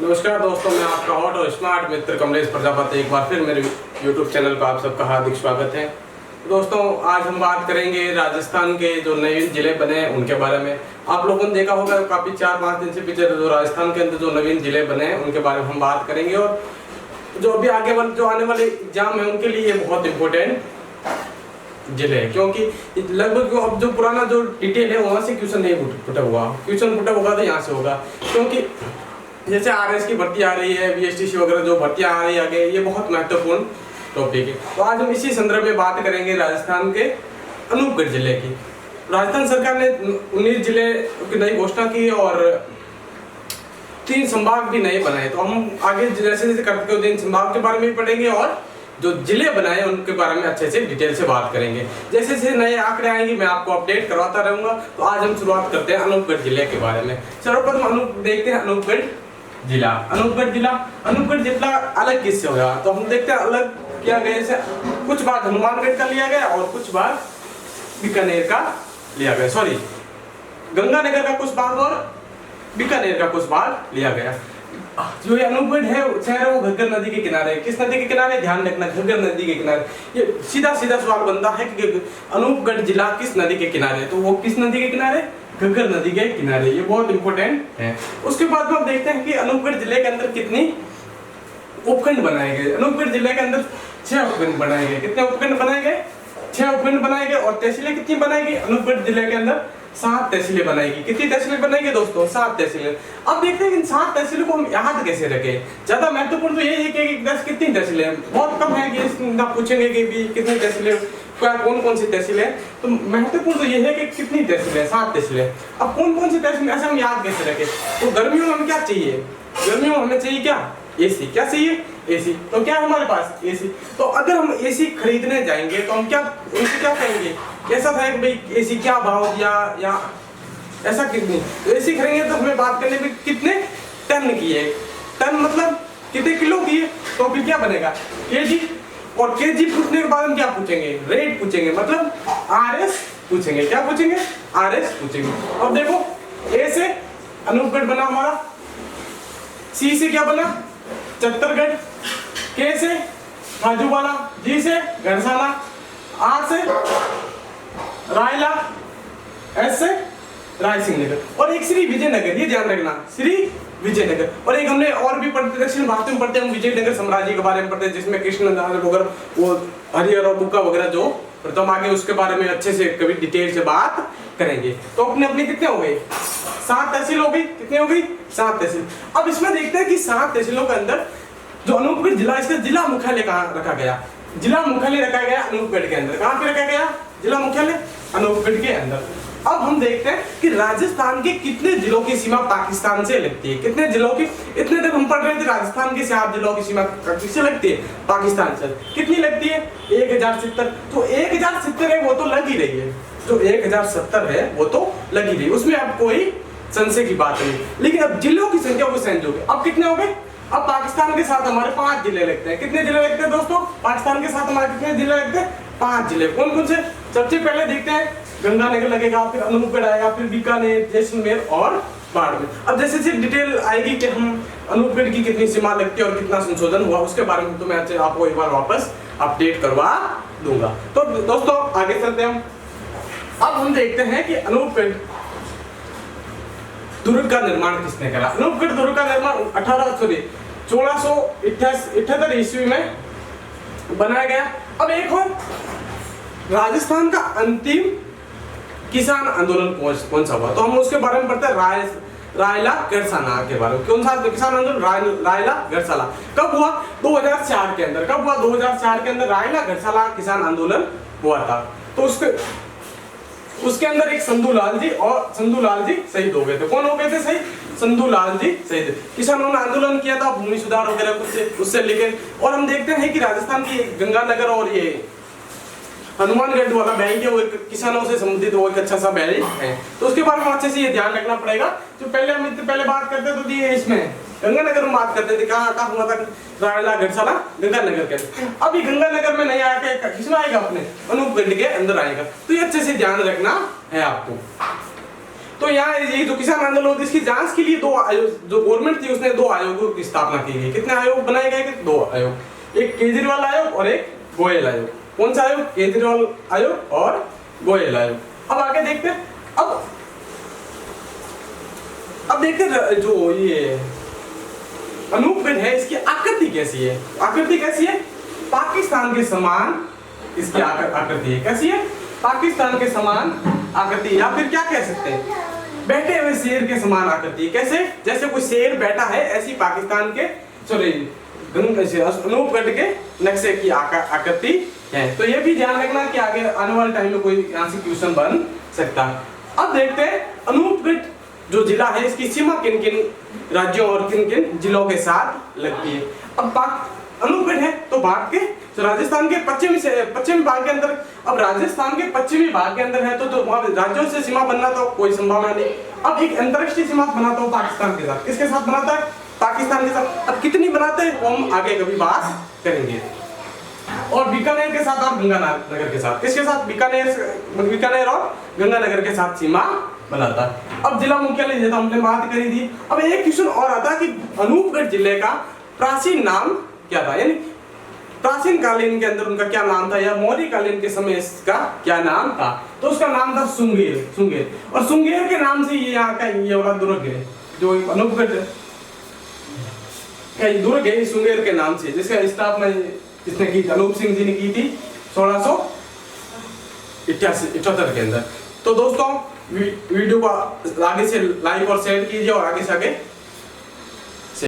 नमस्कार दोस्तों, मैं आपका हॉट और स्मार्ट मित्र कमलेश प्रजापति एक बार फिर मेरे YouTube चैनल पर आप सबका हार्दिक स्वागत है। दोस्तों, आज हम बात करेंगे राजस्थान के जो नवीन जिले बने हैं उनके बारे में। आप लोगों ने देखा होगा काफ़ी 4-5 दिन से पीछे जो राजस्थान के अंदर जो नवीन जिले बने हैं उनके बारे में हम बात करेंगे, और जो अभी आगे वाले जो आने वाले एग्जाम है उनके लिए बहुत इंपॉर्टेंट जिले है, क्योंकि लगभग अब जो पुराना जो डिटेल है वहाँ से क्वेश्चन नहीं फुटा हुआ। क्वेश्चन फुटा होगा तो यहाँ से होगा, क्योंकि जैसे आरएस की भर्ती आ रही है, बीएसटीसी वगैरह जो भर्तियां आ रही है आगे, ये बहुत महत्वपूर्ण टॉपिक है। तो आज हम इसी संदर्भ में बात करेंगे राजस्थान के अनूपगढ़ जिले की। राजस्थान सरकार ने 19 जिले की नई घोषणा की और 3 संभाग भी नए बनाए। तो हम आगे जैसे जैसे करते हुए 3 संभाग के बारे में भी पढ़ेंगे और जो जिले बनाए उनके बारे में अच्छे से डिटेल से बात करेंगे। जैसे जैसे नए आंकड़े आएंगे मैं आपको अपडेट करवाता रहूंगा। तो आज हम शुरुआत करते हैं अनूपगढ़ जिले के बारे में। सर्वप्रथम देखते हैं अनूपगढ़ जिला। अनूपगढ़ जिला अलग किससे हो रहा, तो हम देखते हैं अलग किया गया। जैसे कुछ भाग हनुमानगढ़ का लिया गया और कुछ भाग बीकानेर का लिया गया, सॉरी गंगानगर का कुछ भाग और बीकानेर का कुछ भाग लिया गया। जो ये अनूपगढ़ है शहर है वो घग्गर नदी के किनारे। किस नदी के किनारे, ध्यान रखना, घग्गर नदी के किनारे। ये सीधा सीधा सवाल बनता है कि अनूपगढ़ जिला किस नदी के किनारे, तो वो किस नदी के किनारे, घग्गर नदी के किनारे। ये बहुत इंपॉर्टेंट है। उसके बाद हम देखते हैं कि अनूपगढ़ जिले के अंदर कितनी उपखंड बनाए गए। अनूपगढ़ जिले के अंदर 6 उपखंड बनाए गए। कितने उपखंड बनाए गए? 6 उपखंड बनाए गए। और तहसीलें कितनी बनाएगी? अनूपगढ़ जिले के अंदर 7 तहसीलें बनाएगी। कितनी तहसीलें बनाएगी दोस्तों? 7 तहसीलें। अब देखते हैं इन 7 तहसीलों को हम याद कैसे रखें। ज्यादा महत्वपूर्ण तो ये है कि 10 कितनी तहसीलें, बहुत कम है कि आप पूछेंगे कि भी कितनी तहसीलें, कौन कौन सी तहसीलें। तो महत्वपूर्ण तो ये है कि कितनी तहसीलें, 7 तहसीलें। अब कौन कौन सी तहसीलें ऐसे हम याद कैसे रखें। तो गर्मियों में हमें क्या चाहिए? गर्मियों में हमें चाहिए क्या? एसी। क्या चाहिए? एसी। तो क्या है हमारे पास? एसी। तो अगर हम एसी खरीदने जाएंगे तो हम क्या उनसे क्या कहेंगे? कैसा था कि भाई एसी क्या भाव दिया या ऐसा कितनी। तो एसी खरीदेंगे तो हमें बात करने में कितने टन की है। टन मतलब कितने किलो की है। तो फिर क्या बनेगा? केजी। और केजी पूछने के बाद हम क्या पूछेंगे? रेट पूछेंगे, मतलब आरएस पूछेंगे। क्या पूछेंगे? आरएस पूछेंगे। अब देखो, ए से अनूपगढ़ बना हमारा, सी से क्या बना? छत्तरगढ़, के से खाजूवाला, जी से घरसाना, आर से रायला, एस से रायसिंह नगर, और एक श्री विजयनगर। ये ध्यान रखना, श्री विजयनगर। और एक हमने और भी पढ़ते, दक्षिण भारत में पढ़ते हैं हम विजयनगर साम्राज्य के बारे में पढ़ते हैं, जिसमें कृष्णनगर वगैरह, वो हरिहर और बुक्का वगैरह जो प्रथम आगे उसके बारे में अच्छे से कभी डिटेल से बात करेंगे। तो अपने अपने कितने हो गए? 7 तहसील हो गई। कितने हो गई? 7 तहसील। अब इसमें देखते हैं कि 7 तहसीलों के अंदर जो अनूपगढ़ जिला, इसका जिला मुख्यालय कहाँ रखा गया? जिला मुख्यालय रखा गया अनूपगढ़ के अंदर। कहाँ पे रखा गया जिला मुख्यालय? अनूपगढ़ के अंदर। अब हम देखते हैं कि राजस्थान के कितने जिलों की सीमा पाकिस्तान से लगती है। कितने जिलों की? इतने तक हम पढ़ रहे थे राजस्थान के 7 जिलों की सीमा किससे लगती है? पाकिस्तान से। कितनी लगती है? 1070। तो 1070 है वो तो लग ही रही है, जो 1070 है वो तो लग ही रही है, उसमें अब कोई संशय की बात नहीं। लेकिन अब जिलों की संख्या वो चेंज हो गई। अब कितने हो गए? अब पाकिस्तान के साथ हमारे 5 जिले लगते हैं। कितने जिले लगते हैं दोस्तों? पाकिस्तान के साथ हमारे कितने जिले लगते हैं? 5 जिले। कौन कौन से? सबसे पहले देखते हैं गंगानगर लगेगा, फिर अनूपगढ़ आएगा, फिर बीकानेर, जैसलमेर और बाड़मेर। अब जैसे जैसे डिटेल आएगी कि हम अनूपगढ़ की कितनी सीमा लगती है और कितना संशोधन हुआ, उसके बारे में तो मैं आपको एक बार वापस अपडेट करवा दूंगा। तो दोस्तों आगे चलते हैं हम। अब हम देखते हैं कि अनूपगढ़ दुर्ग का निर्माण किसने करा। अनूपगढ़ दुर्ग का निर्माण 1678 ईस्वी में बनाया गया। अब एक और राजस्थान का अंतिम किसान आंदोलन कौन सा हुआ, तो हम उसके बारे में पढ़ते हैं रायला गढ़साना के बारे में। कौन सा किसान आंदोलन? रायला गढ़साला। कब हुआ? 2004 के अंदर। कब हुआ? 2004 के अंदर रायला गढ़साला किसान आंदोलन हुआ था। तो उसके अंदर एक संधूलाल जी शहीद हो गए थे। कौन हो गए थे शहीद? संधूलाल जी शहीद। किसानों ने आंदोलन किया था, भूमि सुधार वगैरह कुछ उससे लेके। और हम देखते हैं कि राजस्थान की गंगानगर और ये हनुमानगढ़ वाला बेल्ट है वो किसानों से संबंधित वो एक अच्छा सा बेल्ट है। तो उसके बारे में अच्छे से ये ध्यान रखना पड़ेगा। जो पहले हम पहले बात करते थे तो ये इसमें गंगानगर में बात करते थे, कहाँ हुआ था? रायला गढ़साला गंगानगर के अंदर। अभी गंगानगर में नहीं आया, किसमें आएगा? अपने अनूपगढ़ के अंदर आएगा। तो ये अच्छे से ध्यान रखना है आपको। तो यहाँ ये जो किसान आंदोलन होती है इसकी जांच के लिए दो आयोग, जो गवर्नमेंट थी उसने दो आयोगों की स्थापना की गई। कितने आयोग बनाए गए? दो आयोग, एक केजरीवाल आयोग और एक गोयल आयोग। कौन सा आयोग? केजरीवाल आयोग और गोयल आयोग। अब आगे देखते हैं। अब देखते हैं जो ये अनूपगढ़ है इसकी आकृति कैसी है। आकृति कैसी है? पाकिस्तान के समान इसकी आकृति है। कैसी है? पाकिस्तान के समान आकृति, या फिर क्या कह सकते हैं, बैठे हुए शेर के समान आकृति। कैसे? जैसे कोई शेर बैठा है, ऐसी पाकिस्तान के अनूपगढ़ के नक्शे की आकृति है। तो ये भी ध्यान रखना कि आगे आने वाले टाइम में कोई यहाँ से क्वेश्चन बन सकता है। अब देखते हैं अनूपगढ़ जो जिला है इसकी सीमा किन किन राज्यों और किन किन जिलों के साथ लगती है। अब अनूपगढ़ है तो भारत के राजस्थान के पश्चिमी भाग के अंदर, अब राजस्थान के पश्चिमी भाग के अंदर है तो वहां राज्यों से सीमा बनना तो कोई संभावना नहीं। अब एक अंतरराष्ट्रीय सीमा बनाता हो पाकिस्तान के साथ। किसके साथ बनाता है? पाकिस्तान के साथ। अब कितनी बनाते हैं वो हम आगे कभी बात करेंगे। और बीकानेर के साथ और गंगानगर के साथ। किसके साथ? बीकानेर और गंगानगर के साथ सीमा बनाता है। अब जिला मुख्यालय जैसा हमने बात करी थी। अब एक क्वेश्चन और आता है कि अनूपगढ़ जिले का प्राचीन नाम क्या था, यानी प्राचीन कालीन के अंदर उनका क्या नाम था, या मौर्य कालीन के समय इसका क्या नाम था। तो उसका नाम था सुंगेर। और सुंगेर के नाम से ये यहाँ का ये वाला दुर्ग है जो अनूपगढ़ का दुर्ग है, सुंगेर के नाम से, जिसका स्थापना किसने की? अनूप सिंह जी ने की थी 1678 के अंदर। तो दोस्तों वीडियो को आगे से लाइक और शेयर कीजिए और आगे से आगे